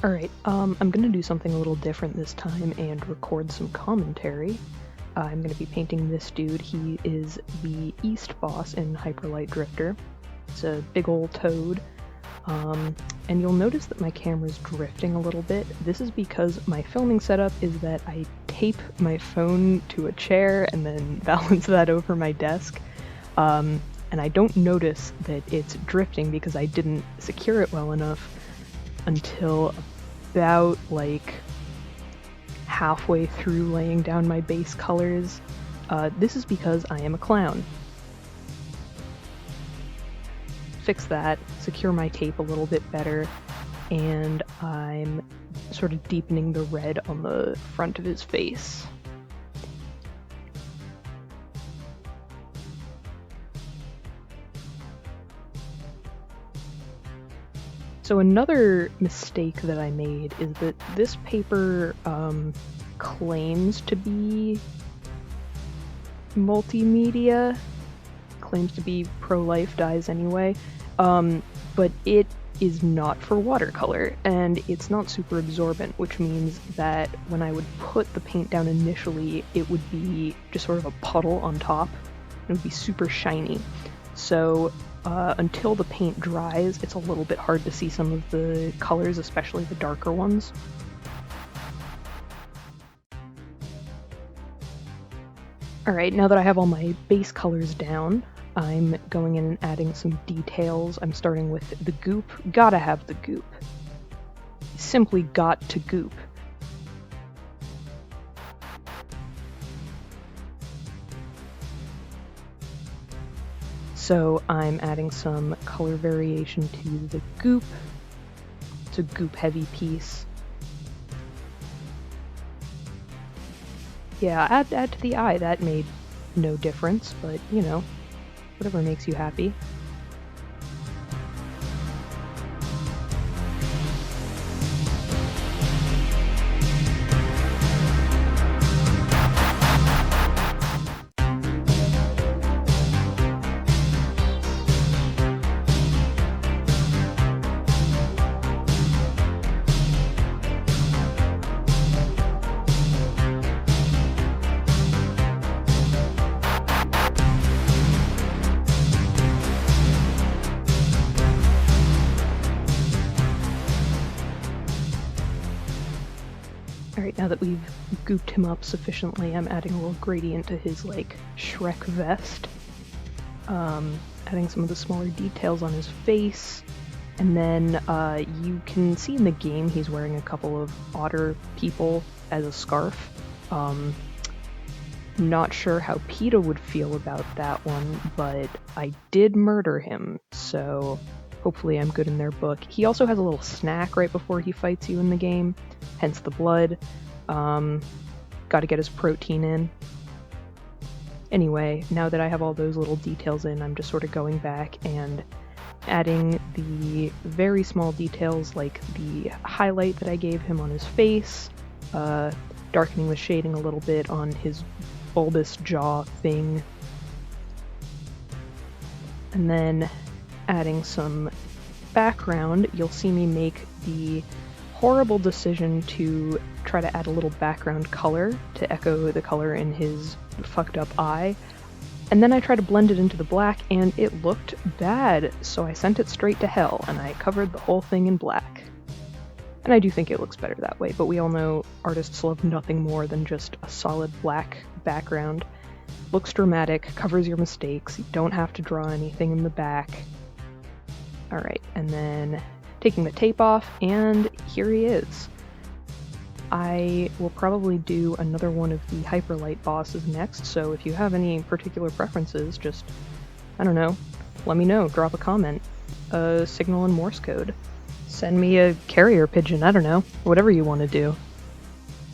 Alright, I'm gonna do something a little different this time and record some commentary. I'm gonna be painting this dude. He is the East boss in Hyperlight Drifter. It's a big old toad. And you'll notice that my camera's drifting a little bit. This is because my filming setup is that I tape my phone to a chair and then balance that over my desk. And I don't notice that it's drifting because I didn't secure it well enough until about like halfway through laying down my base colors. This is because I am a clown. Fix that, secure my tape a little bit better, and I'm sort of deepening the red on the front of his face. So another mistake that I made is that this paper claims to be multimedia, claims to be pro-life, dies anyway, but it is not for watercolor, and it's not super absorbent, which means that when I would put the paint down initially, it would be just sort of a puddle on top. It would be super shiny. So until the paint dries, it's a little bit hard to see some of the colors, especially the darker ones. Alright, now that I have all my base colors down, I'm going in and adding some details. I'm starting with the goop. Gotta have the goop. Simply got to goop. So I'm adding some color variation to the goop. It's a goop heavy piece. Yeah, add to the eye. That made no difference, but you know, whatever makes you happy. Alright, now that we've gooped him up sufficiently, I'm adding a little gradient to his, like, Shrek vest. Adding some of the smaller details on his face. And then you can see in the game he's wearing a couple of otter people as a scarf. Not sure how PETA would feel about that one, but I did murder him, so hopefully I'm good in their book. He also has a little snack right before he fights you in the game, hence the blood. Gotta get his protein in. Anyway, now that I have all those little details in, I'm just sort of going back and adding the very small details like the highlight that I gave him on his face, darkening the shading a little bit on his bulbous jaw thing, and then adding some background. You'll see me make the horrible decision to try to add a little background color to echo the color in his fucked up eye, and then I tried to blend it into the black and it looked bad, so I sent it straight to hell and I covered the whole thing in black. And I do think it looks better that way, but we all know artists love nothing more than just a solid black background. Looks dramatic, covers your mistakes, you don't have to draw anything in the back. Alright, and then taking the tape off, and here he is. I will probably do another one of the Hyperlight bosses next, so if you have any particular preferences, just, I don't know, let me know, drop a comment, a signal in Morse code. Send me a carrier pigeon, I don't know, whatever you want to do.